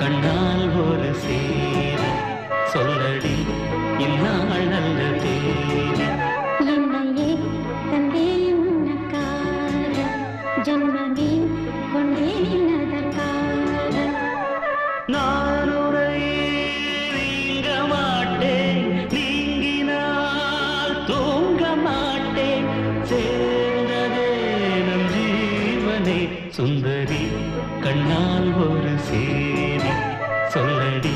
கண்ணால் ஒரு சேர சொல்லடி இந்நாள் நல்ல தேதி என்னையே தந்தேன் உனக்காக ஜன்மமே கொண்டேன் அதற்காக நான் உரை நீங்க மாட்டேன் நீங்கினால் தூங்க மாட்டேன் சேர்ந்ததே நம் ஜீவனே சுந்தரி கண்ணால் ஒரு சேரி சொல்லடி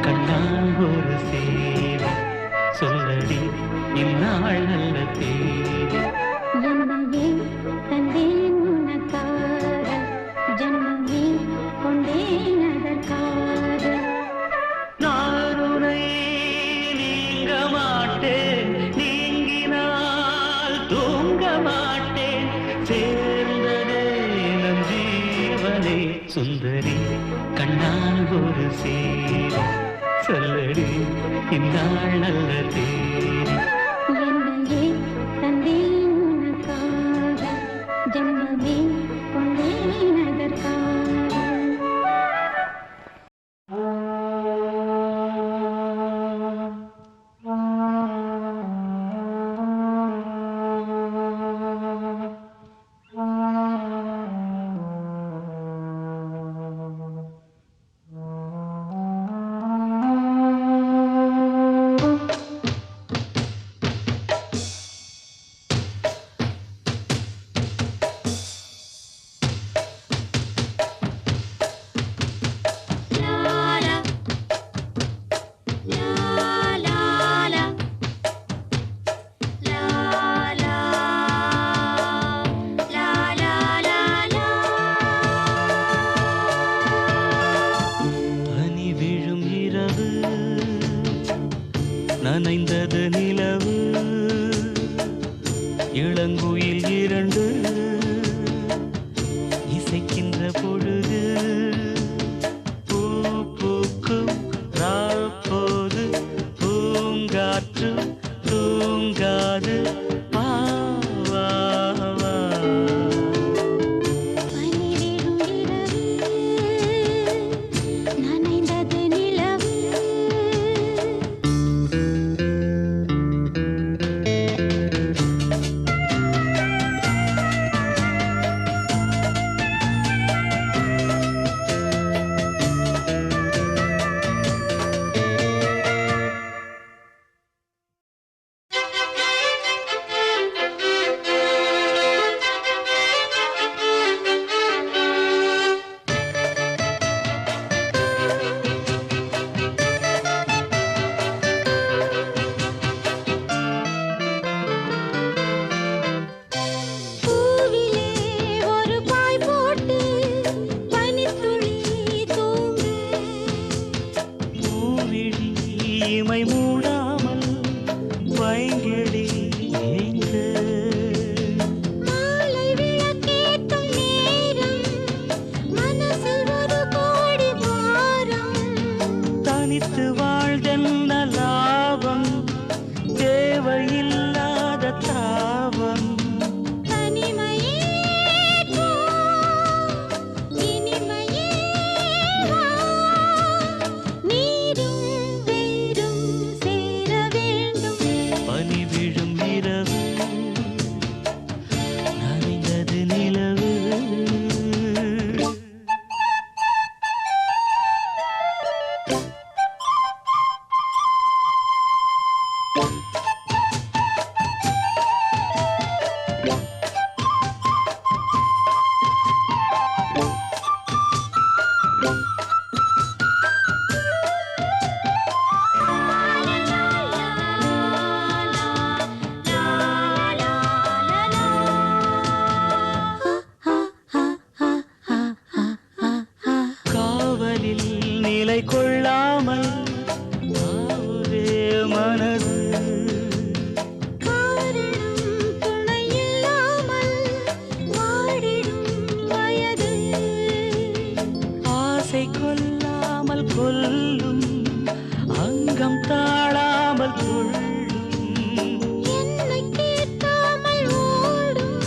கண்ணால் ஒரு சேவை சொல்லடி இந்நாள் நல்ல தேவை. என்னையே தந்தேன் உனக்காக, ஜன்மமே கொண்டேன் அதற்காக. நான் உன்னை நீங்க மாட்டேன், நீங்கினால் தூங்க மாட்டேன். சேர்ந்ததே நம் ஜீவனே சுந்தரி, கண்ணால் ஒரு சேவை சொல்லடி இந்நாள் நல்ல தேவை. என்னையே தந்தேன் உனக்காக, ஜன்மமே கொண்டேன் அதற்காக. பனி விழும் இரவு, நனைந்தது நிலவு, இளங்குயில் இரண்டு இசைக்கின்ற பொழுது, பூ பூக்கும் ராப்போது, பூங்காற்று தூங்காது. வா, வா, வா. பனி விழும் இரவு, நனைந்தது நிலவு. பூவிலே ஒரு பாய் போட்டு பனித்துளி தூங்கு. பூவிழி இமை மூடாமல் வைங்கிழி ஏங்க. மாலை விளக்கேற்றும் நேரம், மனசில் ஒரு கோடி பாரம். தனித்து வாழ்தென்ன லாபம், தேவையில்லாத தாபம். தனிமையே போ, இனிமையே வா. நீரும் வேரும் சேர வேண்டும். பனி விழும் இரவு, நனைந்தது நிலவு. காவலில் நிலை கொள்ளாமல் ஆவுதே மனது. காரணம் துணையில்லாமல் வாடிடும் வயது. ஆசை கொல்லாமல் கொல்லும், அங்கம் தாழாமல் கொள்ளும். என்னை கேட்காமல் ஓடும்,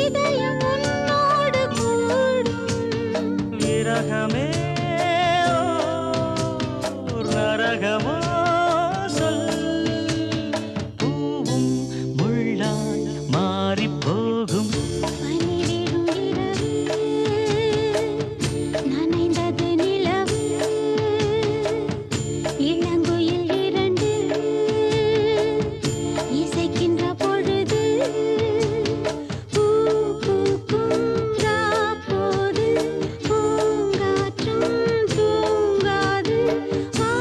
இதயம் உன்னோடு கூடும். விரகமே ஓர் நரகமோ சொல், பூவும் முள்ளாய் மாறிப் போகும். பனி விழும் இரவு, நனைந்தது நிலவு. இளங்குயில் இரண்டு இசைக்கின்ற பொழுது, பூ பூக்கும் ராப்போது, பூங்காற்றும் தூங்காது. வா,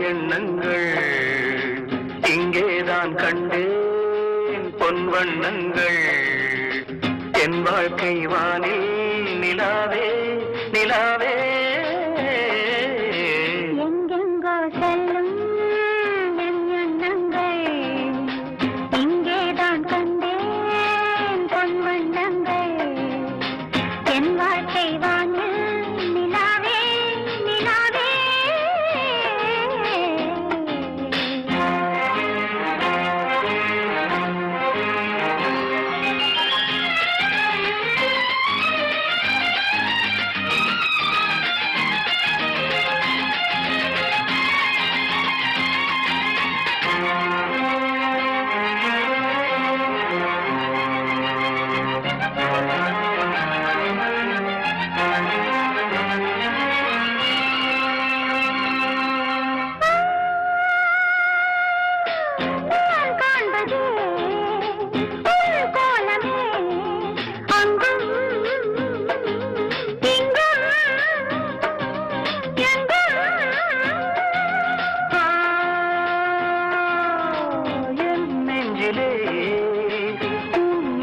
எண்ணங்கள் இங்கேதான் கண்டேன் பொன் வண்ணங்கள் என் வாழ்க்கை வானில் நிலாவே நிலாவே எங்கெங்கோ செல்லும் என் எண்ணங்கள் இங்கேதான் கண்டேன் பொன் வண்ணங்கள் என் வாழ்க்கை வானில் நிலாவே நிலாவே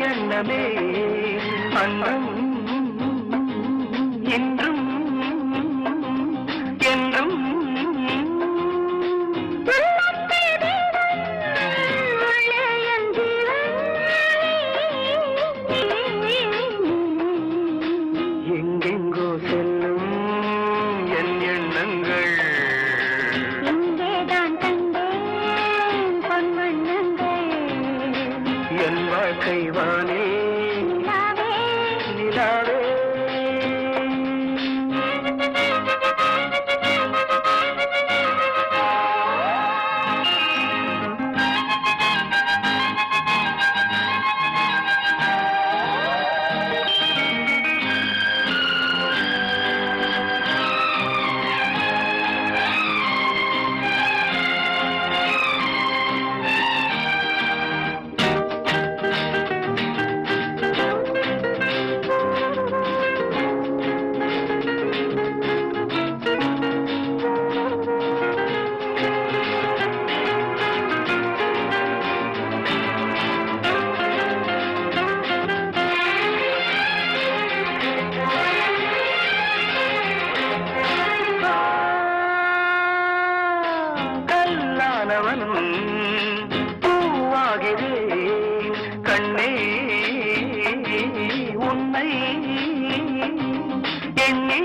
எண்ணமே அன்றும் என்றும் என்றும் எங்கெங்கோ செல்லும் என் எண்ணங்கள் இங்கேதான் கண்டேன் பொன் வண்ணங்கள் என் வாழ்க்கை வானே நிலாவே நிலாவே பூவாகிறேன் கண்ணே உன்னை எண்ணி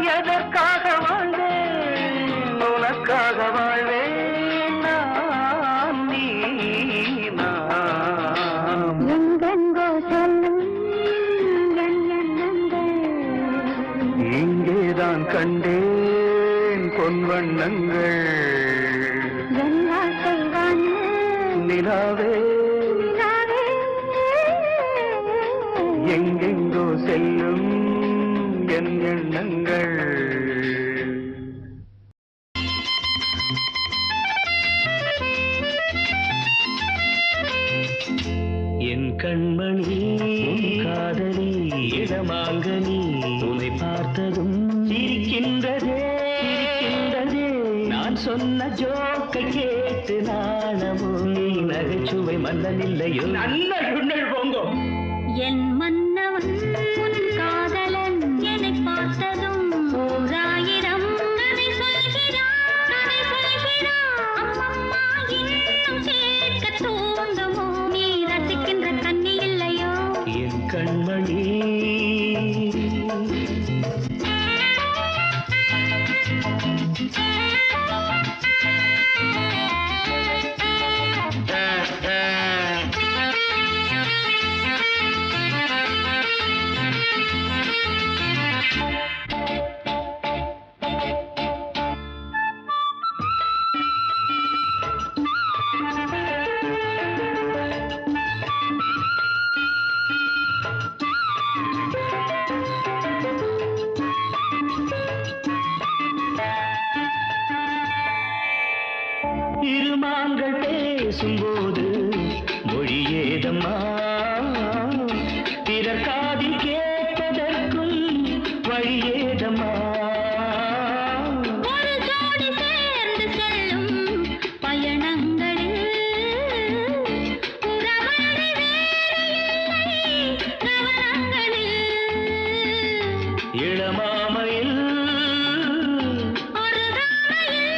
எதற்காக வாழ்ந்தேன் உனக்காக வாழ்வேன் நான் நீ நாம் எங்கெங்கோ செல்லும் என் எண்ணங்கள் இங்கேதான் கண்டேன் பொன் வண்ணங்கள் என் வாழ்க்கை வானில் நிலாவே நிலாவே எங்கெங்கோ செல்லும் என் எண்ணங்கள் என் கண்மணி உன் காதலி இடமாங்கனி உன்னை பார்த்ததும் சிரிக்கின்றதே சிரிக்கின்றதே நான் சொன்ன ஜோக்கை கேட்டு நாணமோ நீ நகைச்சுவை மன்னன் இல்லையோ நல்ல சுண்ணல் போங்கோ என் மன்னவன் உன் காதலன் என்னை பார்த்ததும் ஓராயிரம் கதை சொல்கிறான் கதை சொல்கிறான் அம்மம்மா இன்னும் கேட்க தூண்டுமோ நீ ரசிக்கின்ற கண்ணி இல்லையோ என் கண்மணி பேசும்போது மொழி ஏதம்மா பிறர் காதில் கேட்பதற்கும் வழி ஏதம்மா ஒரு ஜோடி சேர்ந்து செல்லும் பயணங்களில் உறவழி வேறு இல்லை கவனங்களில் இளமாமையில் ஒரு ராமையில்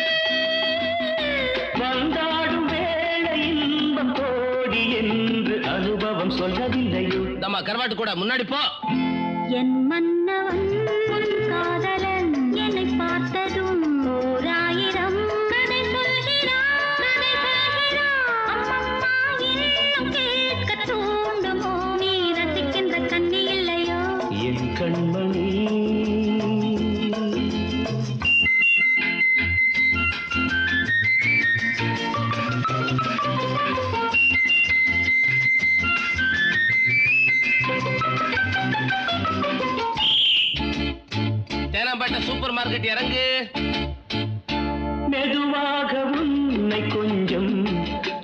வந்தாடும் வேளை இன்பம் கோடி என்று அனுபவம் சொல்லவில்லையோ நம்ம கருவாட்டு கூட முன்னாடி போ. என் மன்னவன் உன் காதலன் என்னை பார்த்ததும் ஓராயிரம் கதை சொல்கிறான் கதை சொல்கிறான் அம்மம்மா இன்னும் கேட்க தூண்டுமோ நீ ரசிக்கின்ற கண்ணி இல்லையோ என் கண்மணி தேனாம்பேட்டை சூப்பர் மார்க்கெட் இறங்கு. மெதுவாக உன்னை கொஞ்சம்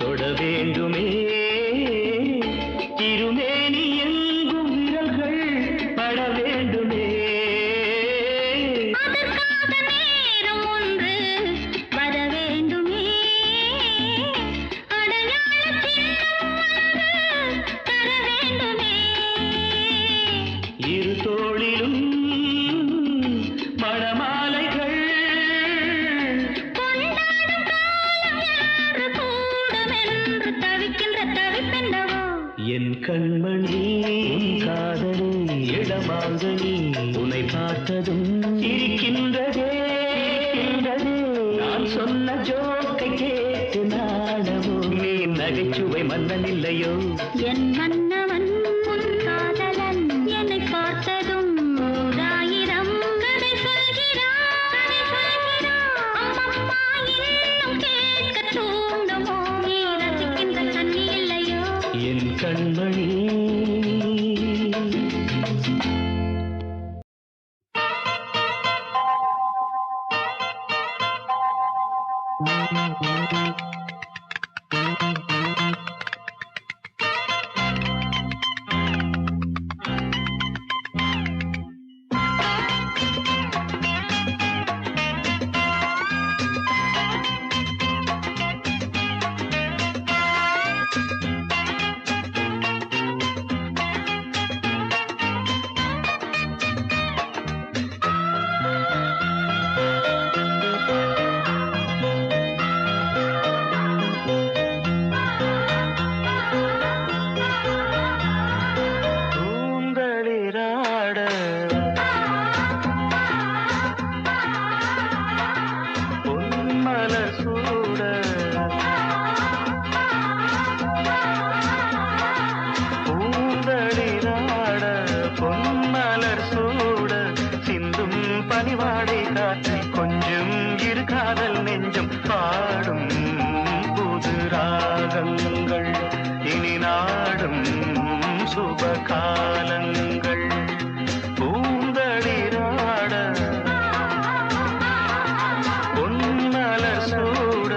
தொட வேண்டுமே திருமேனி எங்கும் விரல்கள் பட வேண்டுமே அதற்காக நேரம் ஒன்று வர வேண்டுமே அடையாள சின்னம் ஒன்று தர வேண்டுமே இரு தோளிலும் மணமாலைகள் கொண்டாடும் காலம் என்று கூடுமென்று தவிக்கின்ற தவிப்பென்னவோ என் கண்மணி உன் காதலி இடமாங்கனி உன்னை பார்த்ததும் இருக்கின்றதே நான் சொன்ன ஜோக்கை கேட்டு நாடமோ நீ நகைச்சுவை மன்னன் இல்லையோ என் மன்னவன் உன் காதலன் என்னை பார்த்ததும் ஓராயிரம் கதை சொல்கிறான் கதை சொல்கிறான் அம்மம்மா இன்னும் கேட்க தூண்டுமோ நீ ரசிக்கின்ற கண்ணி இல்லையோ என் கண்மணி பூந்தளிராட பொன்மலர் சூட பூந்தளிராட பொன்மலர் சூட சிந்தும் பனிவாடை காற்றை கொஞ்சம் இரு காதல் நெஞ்சம் பாடும் புது ராகங்கள் இனி நாடும் சுபகாலங்கள் பூந்தளிராட பொன்மலர் சூட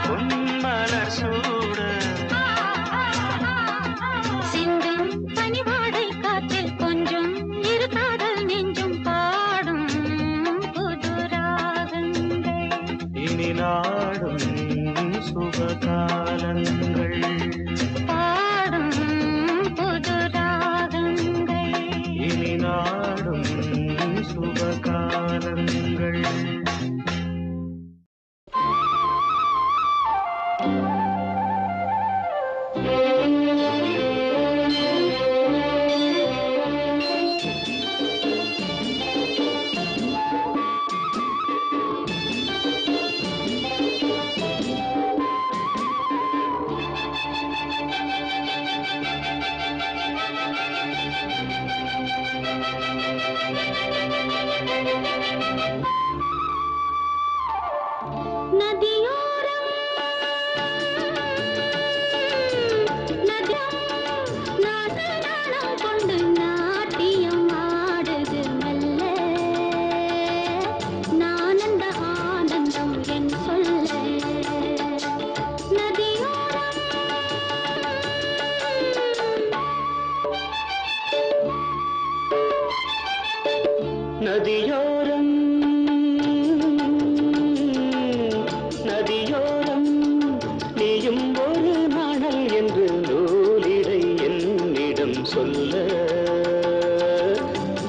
பொன்மலர் சூட சிந்தும் பனிவாடை காற்றில் கொஞ்சம் இரு காதல் நெஞ்சும் பாடும் புது ராகங்கள் இனி நாடும் சுபகாலங்கள் பாடும் புது ராகங்கள் இனி நாடும் சுபகாலங்கள் நதியோரம் நாணம் கொண்டு நாட்டியம் ஆடுது மெல்ல நானந்த ஆனந்தம் என் சொல்ல நதியோரம் நதியோரம் நதியோரம் நீயும் ஒரு நாணல் என்று நூலிடை என்னிடம் சொல்ல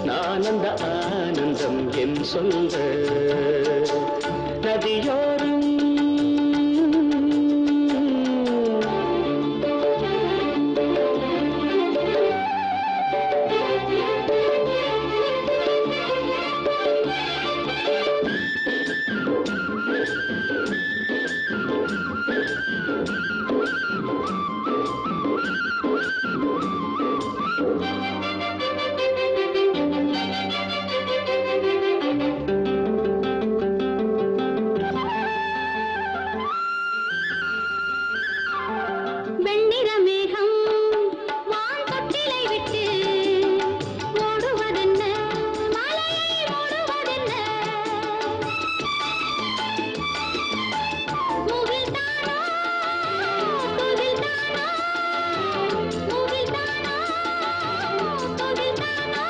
நான் அந்த ஆனந்தம் என் சொல்ல நதியோரம் வெண்ணிற மேகம் வான் தொட்டிலை விட்டு ஓடுவதென்ன மலையை மூடுவதென்ன முகில்தானோ துகில்தானோ முகில்தானோ துகில்தானோ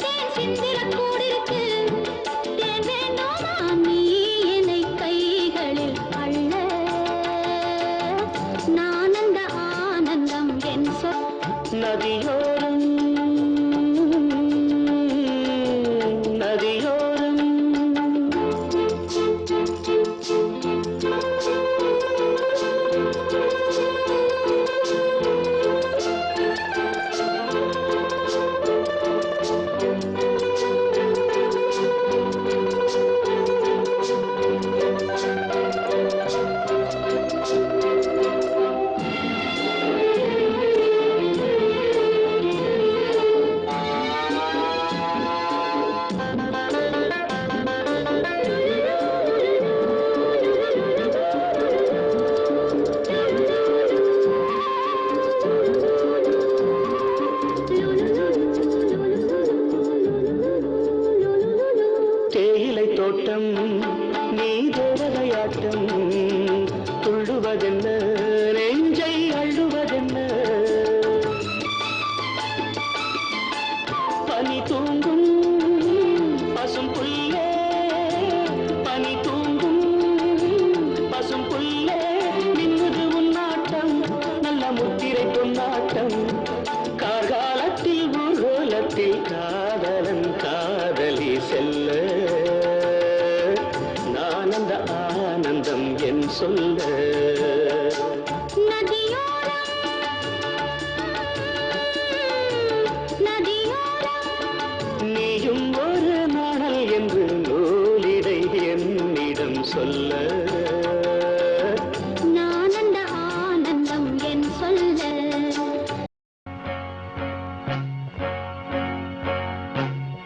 தேன் சிந்திர கூடிருக்கு தேன் வேண்டுமா நீ என்னை கைகளில் அள்ள நானந்த ஆனந்தம் என் சொல் நதியோரம் நதியோரம் தேயிலை தோட்டம் நீ தேவதையாட்டம் துள்ளுவதென்ன நெஞ்சை அள்ளுவதென்ன பனி தூங்கும் பசும் புல்லே பனி தூங்கும் பசும் புல்லே நின்னுது உன்னாட்டம் நல்ல முத்திரை பொன்னாட்டம் கார்காலத்தில் ஊர்வலத்தில் காதலன் காதலி செல்ல நானந்த ஆனந்தம் என் சொல்ல நதியோரம் நதியோரம் நீயும் ஒரு நாணல் என்று நூலிடை என்னிடம் சொல்ல நானந்த ஆனந்தம் என் சொல்ல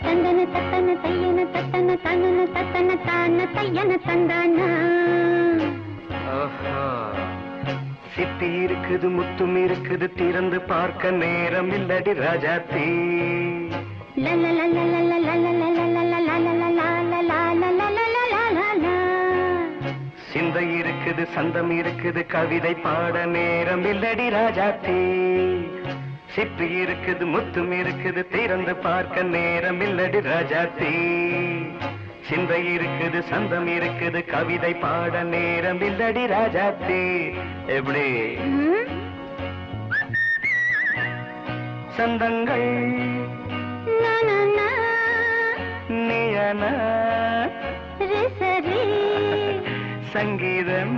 தந்தன தத்தன தையன தத்தன தனன தத்தன தான தையன தந்தானா சிப்பி இருக்குது முத்தும் இருக்குது திறந்து பார்க்க நேரம் இல்லடி ராஜாத்தி லல லல லல லல லல லல லல லல இருக்குது சந்தம் இருக்குது கவிதை பாட நேரம் இல்லடி ராஜாத்தே சிப்பி இருக்குது முத்தும் இருக்குது திறந்து பார்க்க நேரம் இல்லடி ராஜாத்தே சிந்தை இருக்குது சந்தம் இருக்குது கவிதை பாட நேரம் இல்லடி ராஜாத்தே எப்படி சந்தங்கள் நீயனா சங்கீதம்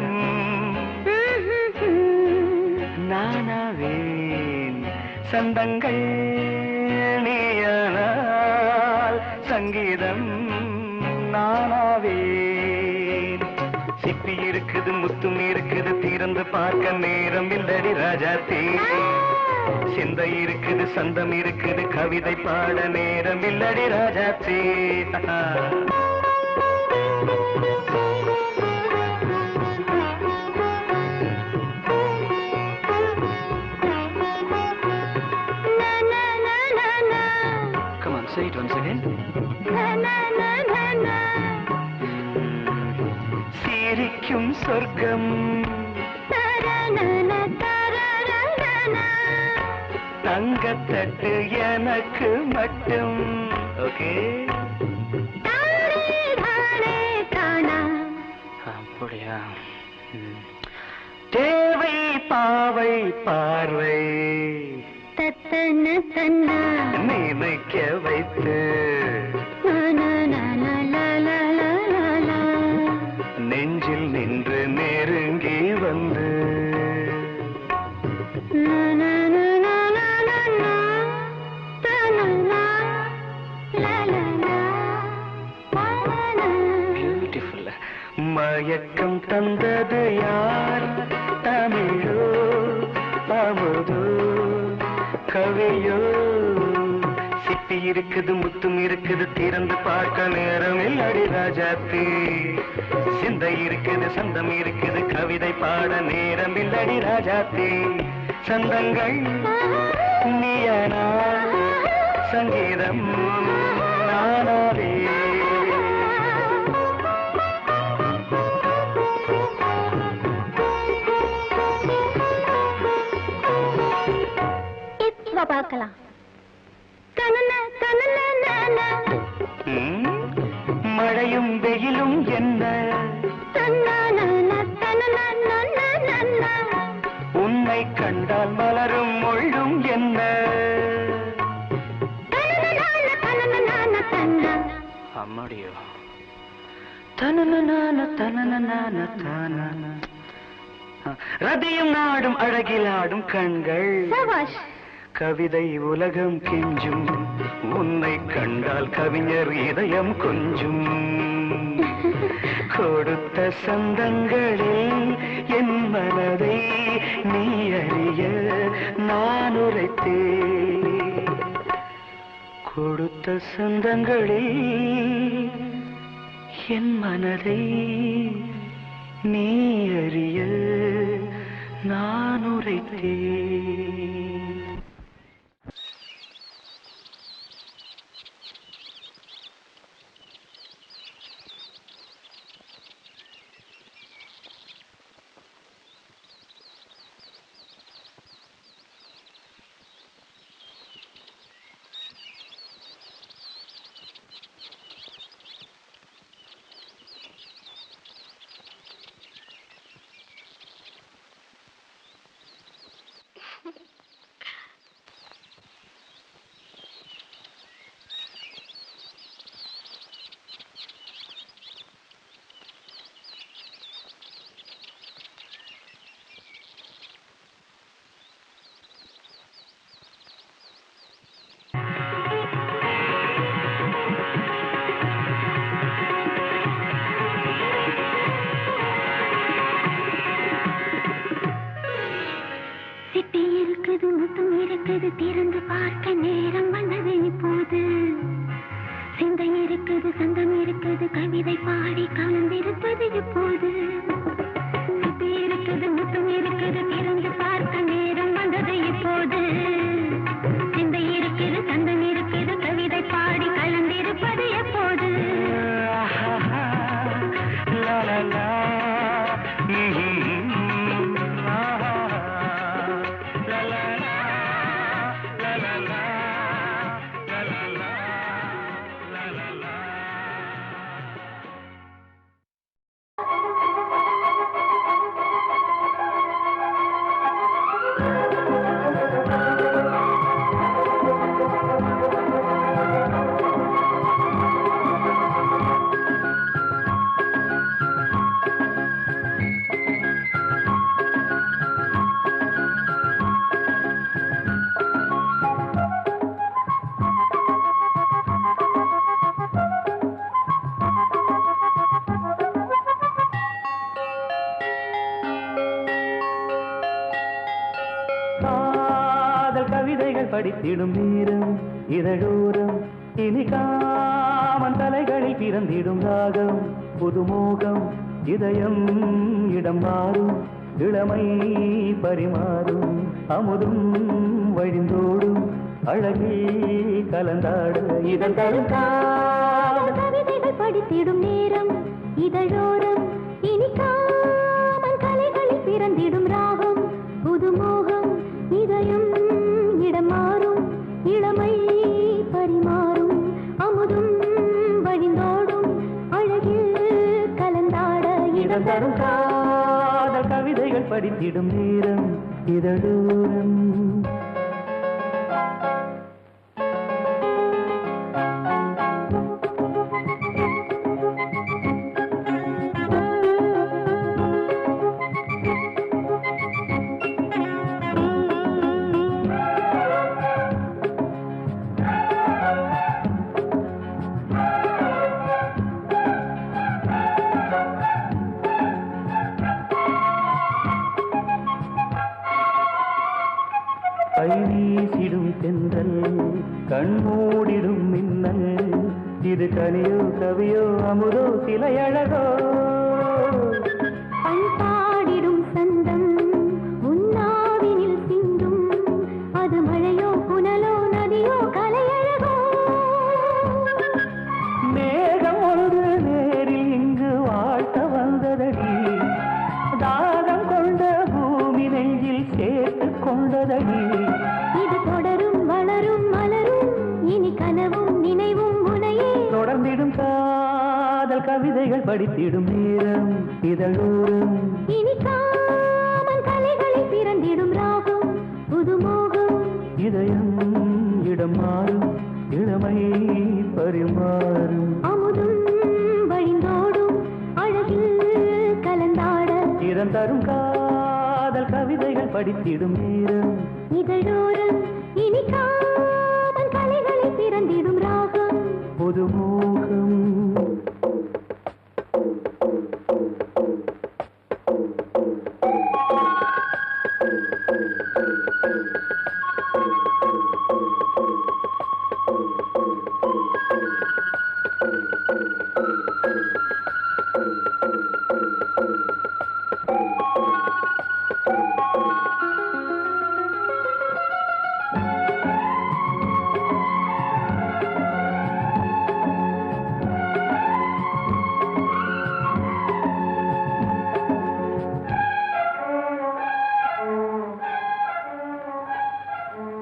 நானாவேன் சந்தங்கள் நீயானால் சங்கீதம் நானாவேன் சிப்பி இருக்குது முத்தும் இருக்குது திறந்து பார்க்க நேரம் இல்லடி ராஜாத்தே சிந்தை இருக்குது சந்தம் இருக்குது கவிதை பாட நேரம் இல்லடி ராஜாத்தே Come on, say it once again. சிரிக்கும் சொர்க்கம் தங்கத்தட்டு எனக்கு மட்டும் ஓகே அப்படியா தேவை பாவை பார்வை நினைக்க வைத்து நெஞ்சில் நின்று நெருங்கி வந்து பியூட்டிஃபுல் மயக்கம் தந்தது யார் தமிழோ அமுதோ கவியோ சிப்பி இருக்குது முத்தும் இருக்குது திறந்து பார்க்க நேரம் இல்லடி ராஜாத்தே சிந்தை இருக்குது சந்தம் இருக்குது கவிதை பாட நேரம் இல்லடி ராஜாத்தே சந்தங்கள் நீயனா சங்கீதம் நானாவே பார்க்கலாம் மழையும் வெயிலும் என்ன உன்னை கண்டால் மலரும் மொழியும் என்ன அம்மாடியோ ரதியும் நாடும் அழகிலாடும் கண்கள் கவிதை உலகம் கெஞ்சும் உன்னை கண்டால் கவிஞர் இதயம் கொஞ்சும் கொடுத்த சந்தங்களில் என் மனதை நீ அறிய நான் உரைத்தேன் கொடுத்த சந்தங்களில் என் மனதை நீ அறிய நான் உரைத்தேன் திறந்து பார்க்க நேரம் வந்தது இப்போது சிந்தை இருக்குது சங்கம் இருக்குது கவிதை பாடி கலந்திருப்பது இப்போது சிப்பி இருக்குது முத்தம் இருக்குது திறந்து பார்க்க நேரம் வந்தது இப்போது சிந்தை இருக்குது சங்கம் இருக்குது கவிதை பாடி கலந்திருப்பது எப்போது la la la படித்திடும் நேரம் இதழோரம் இனி காமன் தலைகளில் பிறந்திடும் ராகம் புதுமோகம் இதயம் இடம் மாறும் இளமை பரிமாறும் அமுதும் வழிந்தோடும் அழகில் கலந்தாட இதழ் தரும் கவிதைகள் படித்திடும் நேரம் இதழோரம் இனி காமன் கலைகளில் பிறந்திடும் ராகம் புதுமோகம் இதயம் இடம் மாறும் இளமை பரிமாறும் அமுதும் வழிந்தோடும் அழகில் கலந்தாட இதழ் தரும் காதல் கவிதைகள் படித்திடும் நேரம் இதழோரம் கைவீசிடும் தென்றல் கண்மூடிடும் மின்னல் இது கனியோ கவியோ அமுதோ சிலை அழகோ பண்பாடிடும் சந்தம் உன்னாவினில் சிந்தும் அது மழையோ புனலோ நதியோ கலையழகோ மேகம் ஒன்று நேரில் இங்கு வாழ்த்த வந்ததடி தாகம் கொண்ட பூமி நெஞ்சில் சேர்த்து கொண்டதடி இது தொடரும் வளரும் மலரும் இனி கனவும் நினைவும் முனையே தொடர்ந்திடும் காதல் கவிதைகள் படித்திடும் நேரம் இதழோரம் இனி காமன் கலைகளில் பிறந்திடும் ராகம் புதுமோகம் இதயம் இடம் மாறும் இளமை பரிமாறும் அமுதும் வழிந்தோடும் அழகில் கலந்தாட இறந்தரும் காதல் கவிதைகள் படித்திடும் நேரம் இதழோரம் இனி காமன் கலைகளில் பிறந்திடும் ராகம் புதுமோகம்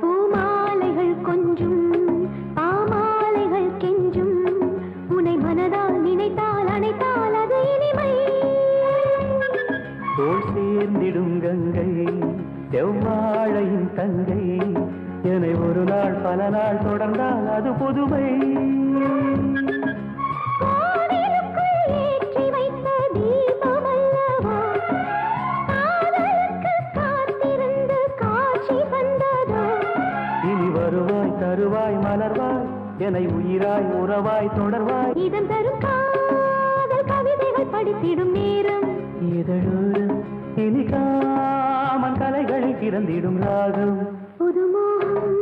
பூமாலைகள் கொஞ்சும் பாமாலைகள் கெஞ்சும் உனை மனதால் நினைத்தால் அணைத்தால் அது இனிமை தோள் சேர்ந்திடும் கங்கை செவ்வாழையின் தங்கை என்னை ஒரு நாள் பல நாள் தொடர்ந்தால் அது புதுமை கோவிலுக்குள் ஏற்றி வைத்த தீபமல்லவா காதலுக்கு காத்திருந்து காட்சி வந்ததோ இனி வருவாய் தருவாய் மலர்வாய் என்னை உயிராய் உறவாய் தொடர்வாய் இதம் தரும் காதல் கவிதைகள் படித்திடும் நேரம் இதழோரம் இனி காமன் கலைகளில் பிறந்திடும் ராகம் புதுமோகம்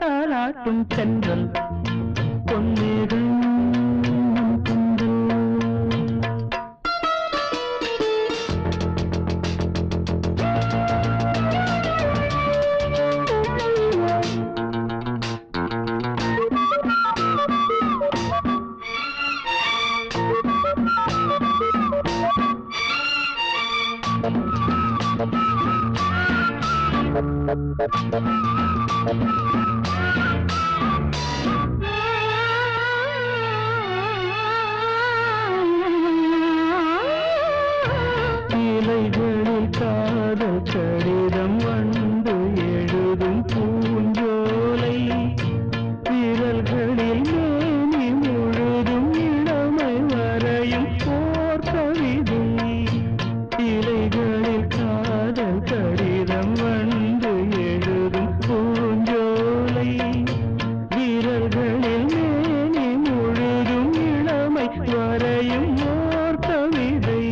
தாலாட்டும் சென்றல் பொன்னேகம் Thank you. இலைகளில் காதல் கடிதம் வந்து எழுதும் பூஞ்சோலை விரல்களில் மேனி முழுதும் இளமை வரையும் போர் கவிதை இலைகளில் காதல் கடிதம் வந்து எழுதும் பூஞ்சோலை விரல்களில் மேனி முழுதும் இளமை வரையும் போர் கவிதை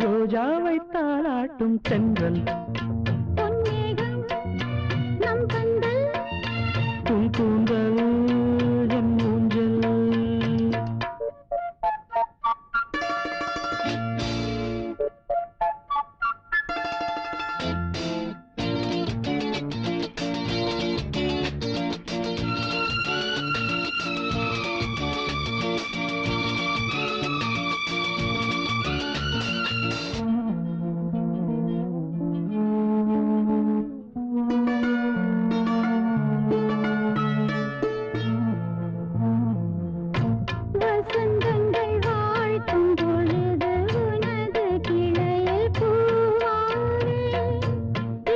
ரோஜாவை தாளாட்டும் தென்றல் உன் கூந்தல் என் ஊஞ்சல் வசந்தங்கள் வாழ்த்தும் பொழுது உனது கிளையில் பூவாரே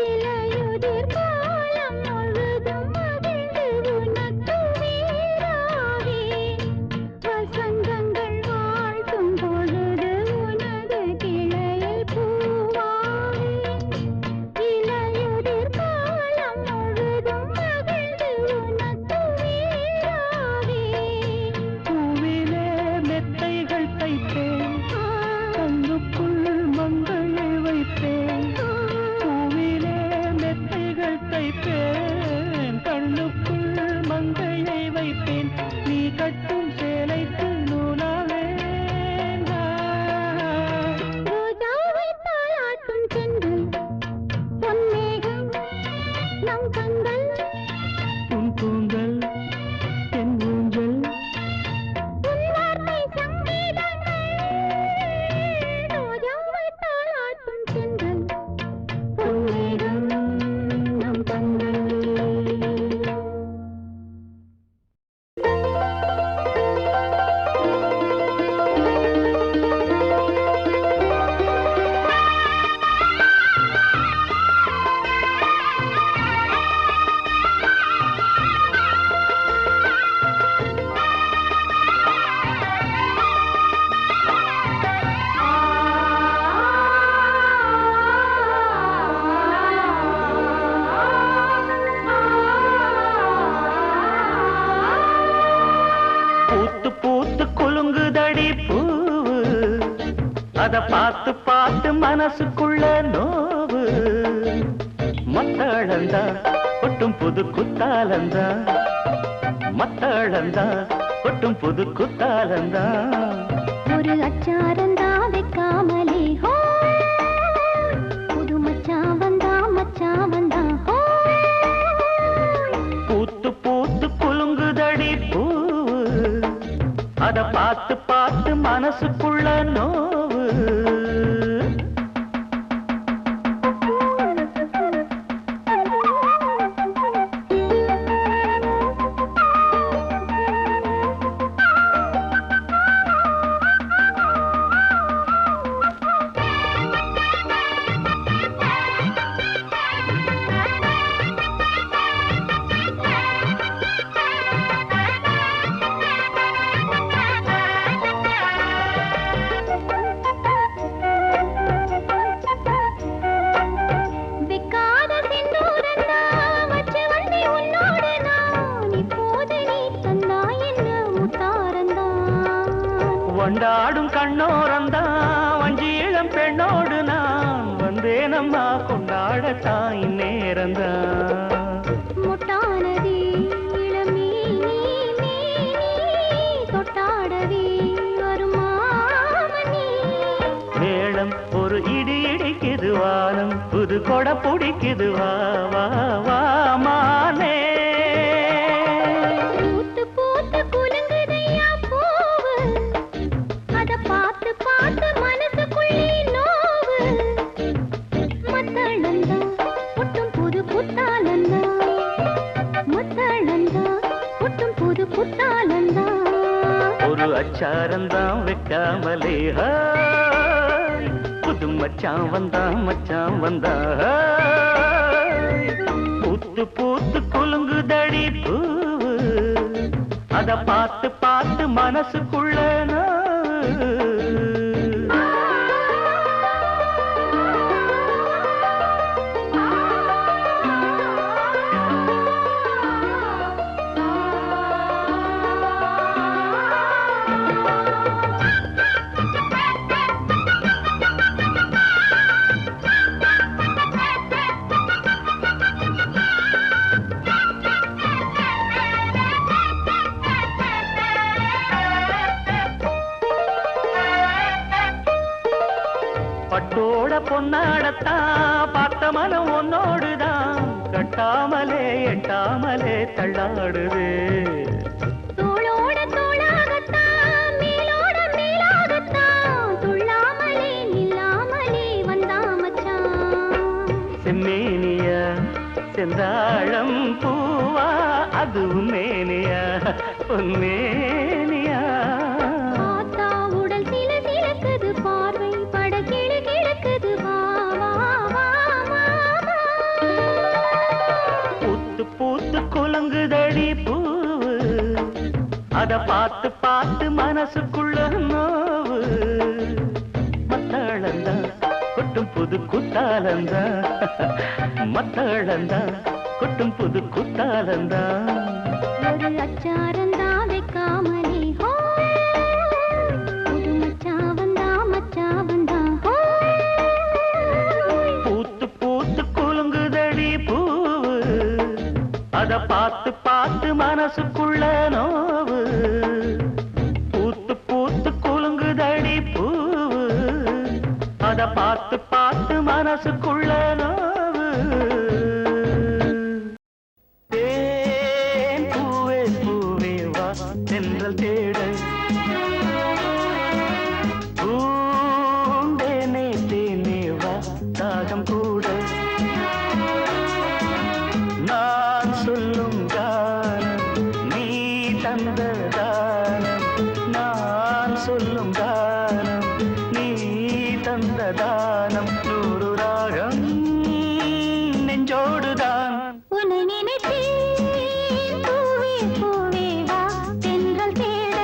இலையுதிர் காலம் முழுதும் மகிழ்ந்து உனக்கு வீராவே வசந்தங்கள் வாழ்த்தும் பொழுது உனது கிளையில் பூவாரே இலையுதிர் காலம் முழுதும் மகிழ்ந்து உனக்கு வீராவே பூவிலே மெத்தைகள் தைப்பேன் கண்ணுக்குள் மங்களை வைப்பேன் பூவிலே மெத்தைகள் தைப்பேன் கண்ணுக்குள் மங்கையை வைப்பேன் நீ கட்டும் சேலைக்கு நூலாவேன் ரோஜாவை தாளாட்டும் தென்றல் பொன்மேகம் நம் கண்கள் உன் கூந்தல் என் ஊஞ்சல் உன் வார்த்தை சங்கீதங்கள் ரோஜாவை தாளாட்டும் தென்றல் பொன்மேகம் நம் கண்கள் பூத்து பூத்து குலுங்குதடி பூவு அத பார்த்து பார்த்து மனசுக்குள்ள நோவு மத்தளந்தா கொட்டும் புது குத்தாலந்தா மத்தளந்தா கொட்டும் புது குத்தாலந்தா ஒரு அச்சாரந்தா வைக்காமலே ஹோ புது மச்சான் வந்தா ஹோ பூத்து பூத்து குலுங்குதடி பூவு அத பார்த்து பார்த்து மனசுக்குள்ள நோவு கொண்டாடும் கண்ணோரந்தா வஞ்சி இளம் பெண்ணோடு நான் வந்தேனம்மா கொண்டாட தாய் நேரந்தா முட்டானதி இளமே நீ தொட்டாடவே வருமாமணி மேளம் ஒரு இடி இடிக்குது புது கொடை பிடிக்குது வா வா வா மானே. பூத்து பூத்து குலுங்குதையா பூவு, அத பார்த்து பார்த்து மனசுக்குள்ளே நோவு. மத்தளந்தா புட்டும் புது புத்தாலந்தா, மத்தளந்தா புட்டும் புது புத்தாலந்தா. ஒரு அச்சாரந்தான் வைக்காமலே புது மச்சான் வந்தா பூத்து பூத்து குலுங்குதடி பூவு, அத பார்த்து பார்த்து மனசுக்குள்ள பட்டோட பொன்னாடத்தான் பார்த்த மனம் உன்னோடுதான் கட்டாமலே எட்டாமலே தள்ளாடுது. தோளோட தோளாகத்தான் மேலோட மேலாகத்தான் துள்ளாமலே நில்லாமலே வந்தா மச்சான். செம்மேனியா செந்தாழம் பூவா அது உன்மேனியா பொன்மேனியா. பார்த்தா உடல் சில சிலக்குது, பார்வை பட கிளு கிழக்குது. வா வா வா வா வா. பூத்து பூத்து குலுங்குதடி பூவு, அத பார்த்து பார்த்து மனசுக்குள்ள நோவு. மத்தளந்தா கொட்டும் புது குத்தாலந்தா, மத்தளந்தா கொட்டும் புது குத்தாலந்தா. ஒரு அச்சாரந்தா வைக்காமலே ஹோ, புது மச்சாவந்தா ஹோ. பூத்து பூத்து குலுங்குதடி பூவு, அத பார்த்து பார்த்து மனசுக்குள்ள நோவு. பூத்து பூத்து குலுங்குதடி பூவு, அத பார்த்து பார்த்து மனசுக்குள்ள நோவு. தேன் பூவே பூவே வா தென்றல் தேட, பூந்தேனே தேனே வா தாகம் கூட. நான் சொல்லும் கானம் நீ தந்த தானம், நான் சொல்லும் கானம் நீ தந்த தானம். 100 ராகம் நெஞ்சோடுதான். உன்னை நினைத்தேன் பூவே பூவே வா தென்றல் தேட,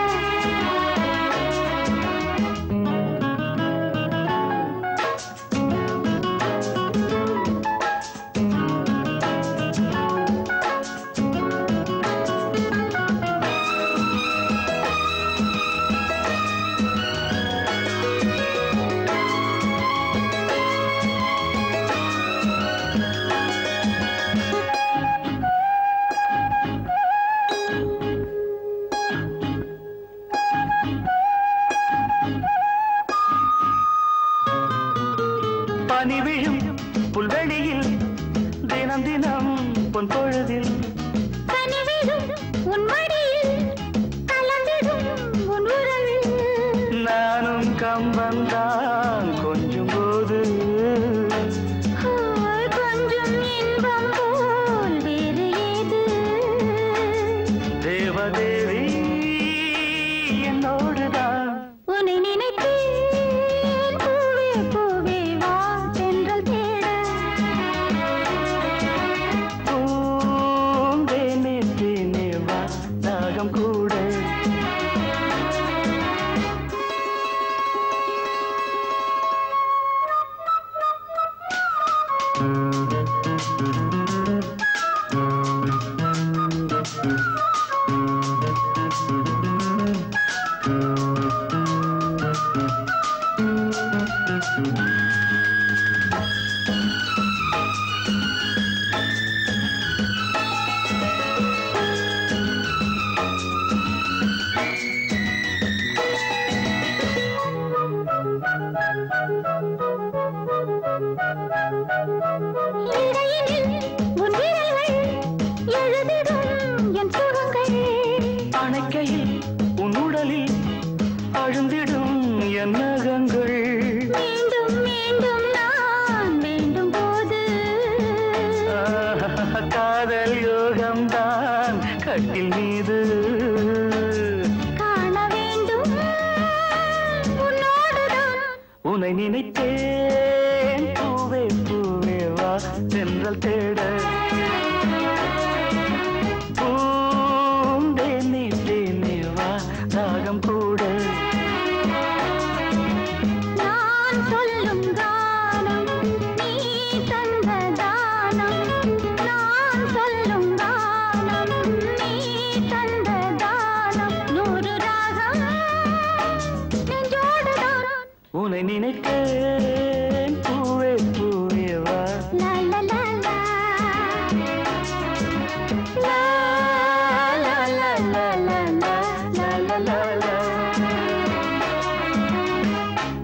கட்டில் மீது காண வேண்டும் உன்னோடுதான். உன்னை நினைத்தேன் பூவே பூவே வா சென்றல் தேட பூந்தேனே தேனே வா ராகம் கூட நான் சொல்லும் கானம் நீ தந்த தானம். நான் சொல்லும் கானம் நீ தந்த தானம். 100 ராகம் நெஞ்சோடுதான். உன்னை நினைத்தேன்